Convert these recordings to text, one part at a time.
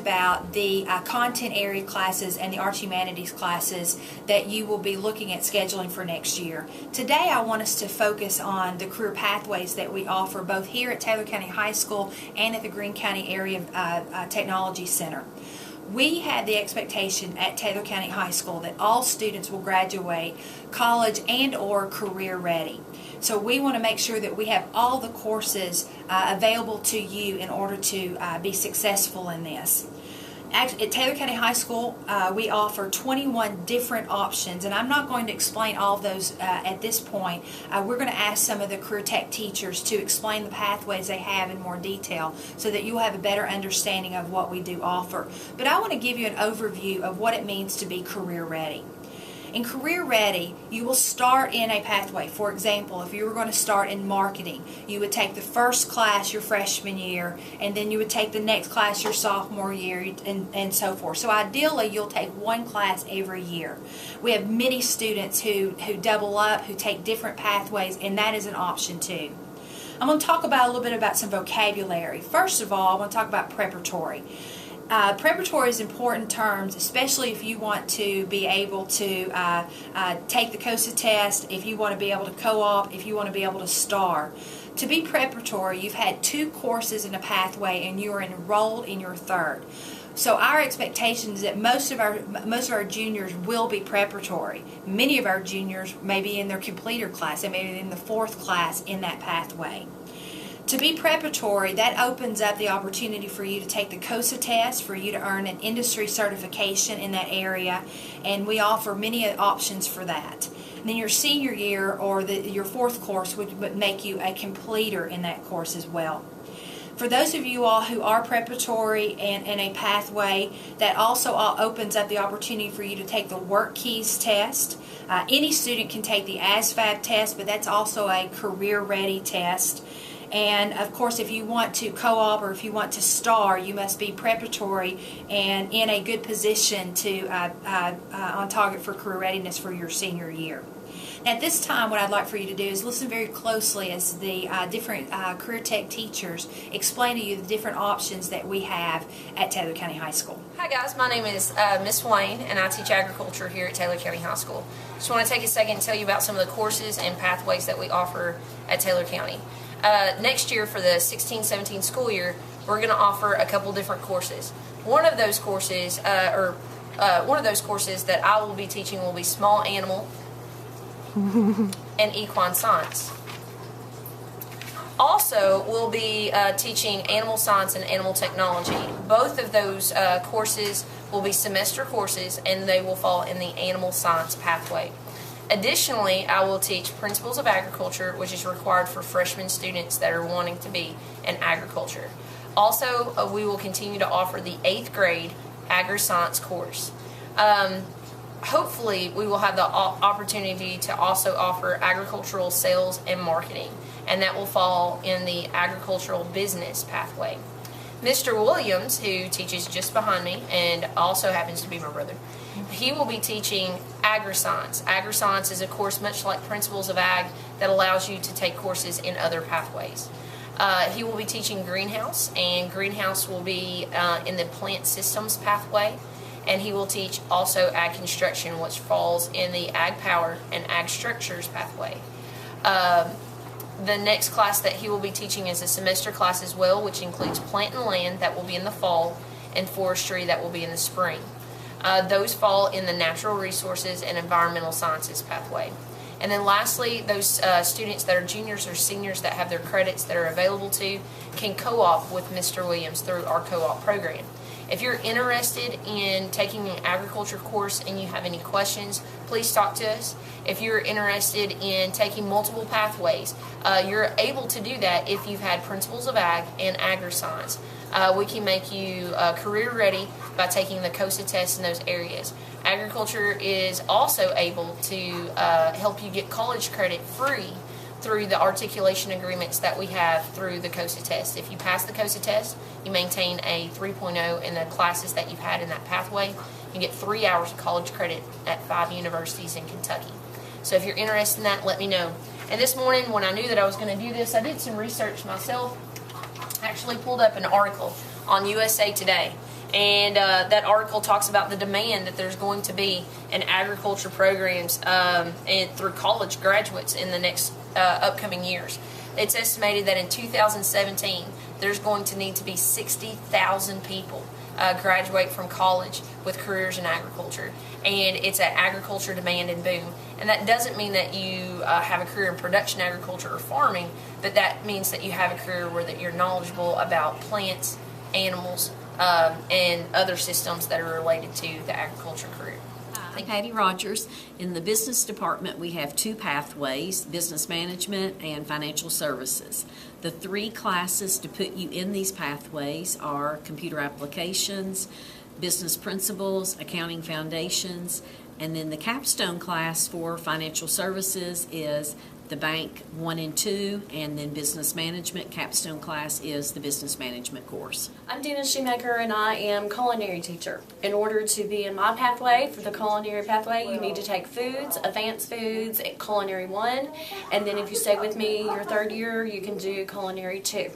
about the content area classes and the Arts Humanities classes that you will be looking at scheduling for next year. Today I want us to focus on the career pathways that we offer both here at Taylor County High School and at the Greene County Area Technology Center. We have the expectation at Taylor County High School that all students will graduate college and or career ready. So we want to make sure that we have all the courses available to you in order to be successful in this. At Taylor County High School, we offer 21 different options, and I'm not going to explain all of those at this point. We're going to ask some of the career tech teachers to explain the pathways they have in more detail so that you'll have a better understanding of what we do offer. But I want to give you an overview of what it means to be career ready. In Career Ready, you will start in a pathway. For example, if you were going to start in marketing, you would take the first class your freshman year, and then you would take the next class your sophomore year, and so forth. So ideally, you'll take one class every year. We have many students who double up, who take different pathways, and that is an option too. I'm going to talk about a little bit about some vocabulary. First of all, I want to talk about preparatory. Preparatory is important terms, especially if you want to be able to take the COSA test, if you want to be able to co-op, if you want to be able to STAR. To be preparatory, you've had 2 courses in a pathway and you are enrolled in your 3rd. So our expectation is that most of our juniors will be preparatory. Many of our juniors may be in their completer class, they may be in the 4th class in that pathway. To be preparatory, that opens up the opportunity for you to take the COSA test, for you to earn an industry certification in that area, and we offer many options for that. And then your senior year or your 4th course would make you a completer in that course as well. For those of you all who are preparatory and in a pathway, that also opens up the opportunity for you to take the Work Keys test. Any student can take the ASVAB test, but that's also a career ready test. And of course, if you want to co-op or if you want to STAR, you must be preparatory and in a good position to on target for career readiness for your senior year. Now, at this time, what I'd like for you to do is listen very closely as the different career tech teachers explain to you the different options that we have at Taylor County High School. Hi guys, my name is Miss Wayne, and I teach agriculture here at Taylor County High School. Just want to take a second and tell you about some of the courses and pathways that we offer at Taylor County. Next year, for the 16-17 school year, we're going to offer a couple different courses. One of those courses that I will be teaching will be small animal and equine science. Also, we'll be teaching animal science and animal technology. Both of those courses will be semester courses, and they will fall in the animal science pathway. Additionally, I will teach Principles of Agriculture, which is required for freshman students that are wanting to be in agriculture. Also, we will continue to offer the 8th grade Agri-Science course. Hopefully, we will have the opportunity to also offer agricultural sales and marketing, and that will fall in the agricultural business pathway. Mr. Williams, who teaches just behind me and also happens to be my brother, he will be teaching Agri-Science. Agri-Science is a course much like Principles of Ag that allows you to take courses in other pathways. He will be teaching Greenhouse, and Greenhouse will be in the Plant Systems pathway, and he will teach also Ag Construction, which falls in the Ag Power and Ag Structures pathway. The next class that he will be teaching is a semester class as well, which includes Plant and Land, that will be in the fall, and Forestry, that will be in the spring. Those fall in the Natural Resources and Environmental Sciences pathway. And then lastly, those students that are juniors or seniors that have their credits that are available to can co-op with Mr. Williams through our co-op program. If you're interested in taking an agriculture course and you have any questions, please talk to us. If you're interested in taking multiple pathways, you're able to do that if you've had Principles of Ag and Agri-Science. We can make you career ready by taking the COSA test in those areas. Agriculture is also able to help you get college credit free through the articulation agreements that we have through the COSA test. If you pass the COSA test, you maintain a 3.0 in the classes that you've had in that pathway. You get 3 hours of college credit at 5 universities in Kentucky. So if you're interested in that, let me know. And this morning, when I knew that I was going to do this, I did some research myself. I actually pulled up an article on USA Today. And that article talks about the demand that there's going to be in agriculture programs and through college graduates in the next upcoming years. It's estimated that in 2017, there's going to need to be 60,000 people graduate from college with careers in agriculture. And it's an agriculture demand and boom. And that doesn't mean that you have a career in production agriculture or farming, but that means that you have a career where that you're knowledgeable about plants, animals, and other systems that are related to the agriculture career. I'm Patty Rogers. In the business department, we have two pathways, business management and financial services. The three classes to put you in these pathways are computer applications, business principles, accounting foundations, and then the capstone class for financial services is the bank 1 and 2, and then business management capstone class is the business management course. I'm Dina Shoemaker and I am culinary teacher. In order to be in my pathway, for the culinary pathway, you need to take foods, advanced foods, culinary 1, and then if you stay with me your third year, you can do culinary 2.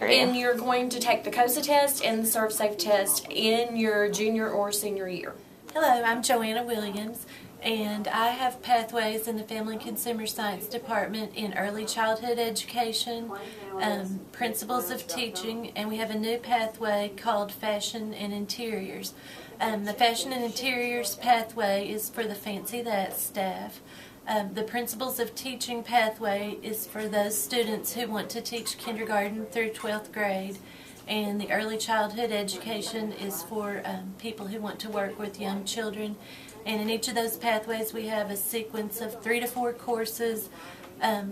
And you're going to take the COSA test and the ServSafe test in your junior or senior year. Hello, I'm Joanna Williams, and I have pathways in the Family and Consumer Science Department in early childhood education, principles of teaching, and we have a new pathway called fashion and interiors. The fashion and interiors pathway is for the Fancy That staff. The principles of teaching pathway is for those students who want to teach kindergarten through 12th grade. And the early childhood education is for people who want to work with young children. And in each of those pathways we have a sequence of 3 to 4 courses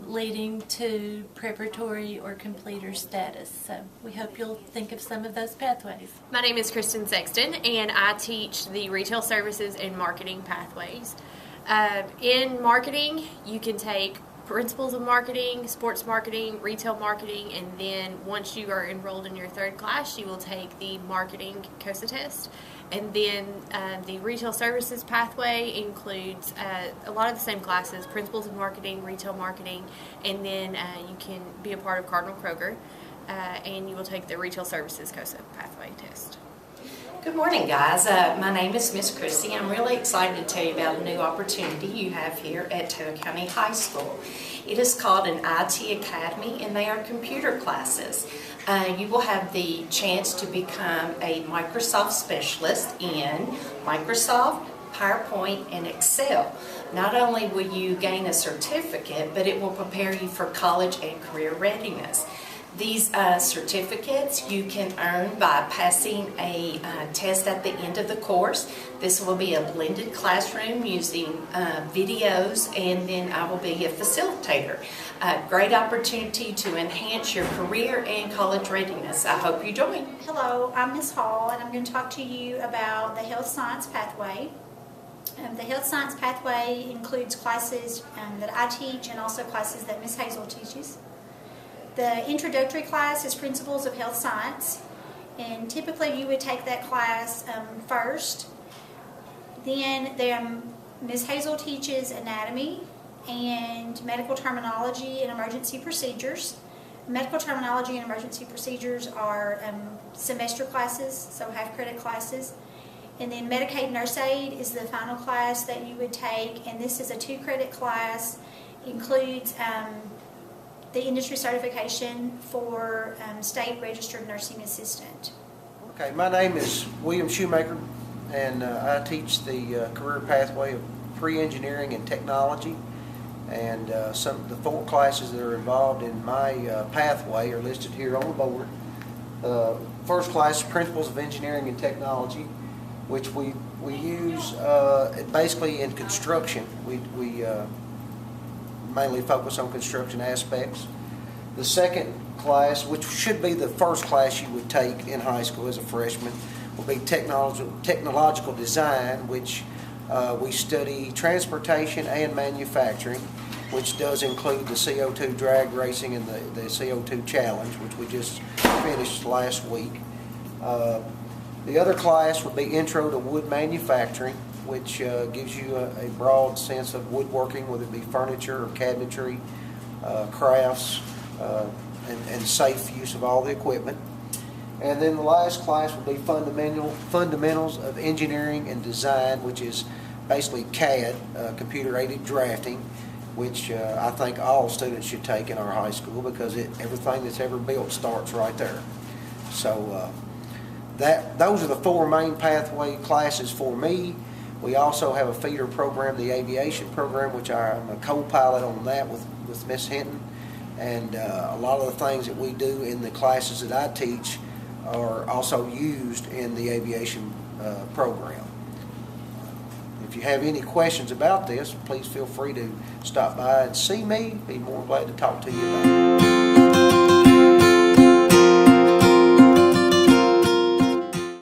leading to preparatory or completer status. So we hope you'll think of some of those pathways. My name is Kristen Sexton and I teach the retail services and marketing pathways. In marketing, you can take principles of marketing, sports marketing, retail marketing, and then once you are enrolled in your third class, you will take the marketing COSA test. And then the retail services pathway includes a lot of the same classes, principles of marketing, retail marketing, and then you can be a part of Cardinal Kroger, and you will take the retail services COSA pathway test. Good morning, guys. My name is Miss Christie. I'm really excited to tell you about a new opportunity you have here at Taylor County High School. It is called an IT Academy, and they are computer classes. You will have the chance to become a Microsoft specialist in Microsoft, PowerPoint, and Excel. Not only will you gain a certificate, but it will prepare you for college and career readiness. These certificates you can earn by passing a test at the end of the course. This will be a blended classroom using videos, and then I will be a facilitator. A great opportunity to enhance your career and college readiness. I hope you join. Hello, I'm Ms. Hall, and I'm going to talk to you about the Health Science Pathway. The Health Science Pathway includes classes that I teach and also classes that Ms. Hazel teaches. The introductory class is Principles of Health Science, and typically you would take that class first. Then Ms. Hazel teaches anatomy and medical terminology and emergency procedures. Medical terminology and emergency procedures are semester classes, so half-credit classes. And then Medicaid Nurse Aid is the final class that you would take, and this is a 2-credit class. Includes the industry certification for state registered nursing assistant. Okay, my name is William Shoemaker, and I teach the career pathway of pre-engineering and technology. And some of the 4 classes that are involved in my pathway are listed here on the board. First class is Principles of Engineering and Technology, which we use basically in construction. We mainly focus on construction aspects. The second class, which should be the first class you would take in high school as a freshman, will be technological design, which we study transportation and manufacturing, which does include the CO2 drag racing and the CO2 challenge, which we just finished last week. The other class would be Intro to Wood Manufacturing, which gives you a broad sense of woodworking, whether it be furniture or cabinetry, crafts, and safe use of all the equipment. And then the last class will be fundamentals of engineering and design, which is basically CAD, computer-aided drafting, which I think all students should take in our high school because everything that's ever built starts right there. So those are the 4 main pathway classes for me. We also have a feeder program, the aviation program, which I'm a co-pilot on that with Miss Hinton. And a lot of the things that we do in the classes that I teach are also used in the aviation program. If you have any questions about this, please feel free to stop by and see me. Be more glad to talk to you about it.